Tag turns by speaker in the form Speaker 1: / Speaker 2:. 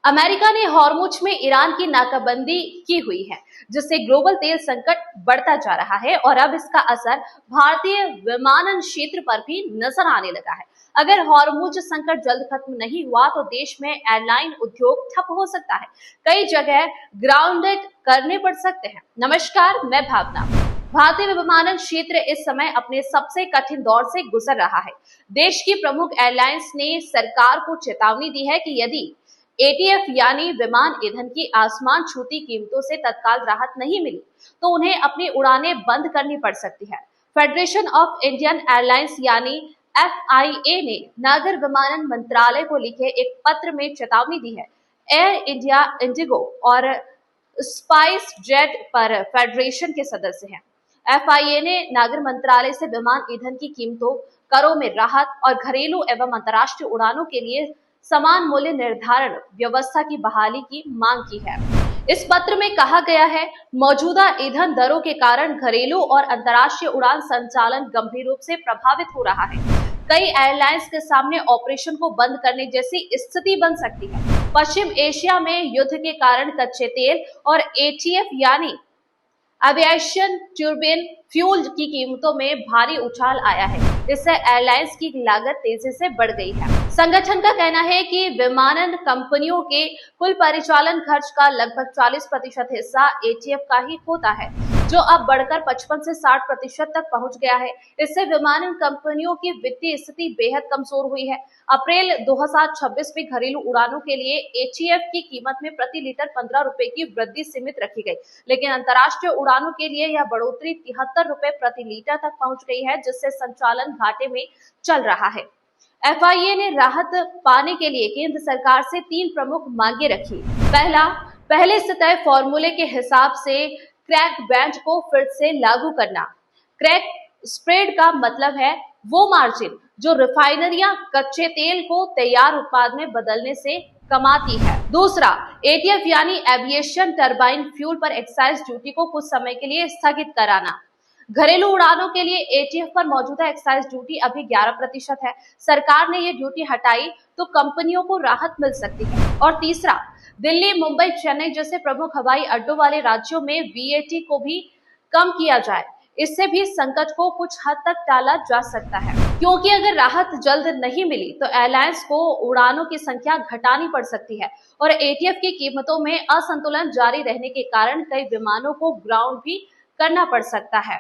Speaker 1: America ने Hormuz में Iran की नाकाबंदी की हुई है, जिससे ग्लोबल तेल संकट बढ़ता जा रहा है और अब इसका असर भारतीय विमानन क्षेत्र पर भी नजर आने लगा है। अगर हॉर्मुज संकट जल्द खत्म नहीं हुआ तो देश में एयरलाइन उद्योग ठप हो सकता है, कई जगह ग्राउंडेड करने पड़ सकते हैं। नमस्कार, मैं भावना। भारतीय विमानन क्षेत्र इस समय अपने सबसे कठिन दौर से गुजर रहा है। देश की प्रमुख एयरलाइंस ने सरकार को चेतावनी दी है कि यदि एटीएफ यानी विमान ईंधन की आसमान छूती कीमतों से तत्काल राहत नहीं मिली तो उन्हें अपनी उड़ानें बंद करनी पड़ सकती है। फेडरेशन ऑफ इंडियन एयरलाइंस यानी एफआईए ने नागर विमानन मंत्रालय को लिखे एक पत्र में चेतावनी दी है। एयर इंडिया, इंडिगो और स्पाइस जेट पर फेडरेशन के सदस्य हैं। एफआईए ने नागर मंत्रालय से विमान ईंधन की कीमतों, करों में राहत और घरेलू एवं अंतर्राष्ट्रीय उड़ानों के लिए समान मूल्य निर्धारण व्यवस्था की बहाली की मांग की है। इस पत्र में कहा गया है, मौजूदा ईंधन दरों के कारण घरेलू और अंतर्राष्ट्रीय उड़ान संचालन गंभीर रूप से प्रभावित हो रहा है। कई एयरलाइंस के सामने ऑपरेशन को बंद करने जैसी स्थिति बन सकती है। पश्चिम एशिया में युद्ध के कारण कच्चे तेल और एटीएफ यानी एविएशन टर्बाइन फ्यूल की कीमतों में भारी उछाल आया है। इससे एयरलाइंस की लागत तेजी से बढ़ गई है। संगठन का कहना है कि विमानन कंपनियों के कुल परिचालन खर्च का लगभग 40% हिस्सा एटीएफ का ही होता है, जो अब बढ़कर 55 से 60% तक पहुंच गया है। इससे विमानन कंपनियों की वित्तीय स्थिति बेहद कमजोर हुई है। अप्रैल 2026 में घरेलू उड़ानों के लिए एटीएफ की कीमत में प्रति लीटर 15 रुपए की वृद्धि सीमित रखी गई, लेकिन अंतर्राष्ट्रीय उड़ानों के लिए यह बढ़ोतरी 73 रुपए प्रति लीटर तक पहुंच गई है, जिससे संचालन घाटे में चल रहा है। एफआईए ने राहत पाने के लिए केंद्र सरकार से 3 प्रमुख मांगे रखी। पहला, पहले से तय फॉर्मूले के हिसाब से क्रैक बैंड को फिर से लागू करना। क्रैक स्प्रेड का मतलब है वो मार्जिन जो रिफाइनरियां कच्चे तेल को तैयार उत्पाद में बदलने से कमाती है। दूसरा, एटीएफ यानी एविएशन टर्बाइन फ्यूल पर एक्साइज ड्यूटी को कुछ समय के लिए स्थगित कराना। घरेलू उड़ानों के लिए एटीएफ पर मौजूदा एक्साइज ड्यूटी अभी 11% है। सरकार ने ये ड्यूटी हटाई तो कंपनियों को राहत मिल सकती है। और तीसरा, दिल्ली, मुंबई, चेन्नई जैसे प्रमुख हवाई अड्डों वाले राज्यों में वीएटी को भी कम किया जाए। इससे भी संकट को कुछ हद तक टाला जा सकता है, क्योंकि अगर राहत जल्द नहीं मिली तो एयरलाइंस को उड़ानों की संख्या घटानी पड़ सकती है और एटीएफ की कीमतों में असंतुलन जारी रहने के कारण कई विमानों को ग्राउंड भी करना पड़ सकता है।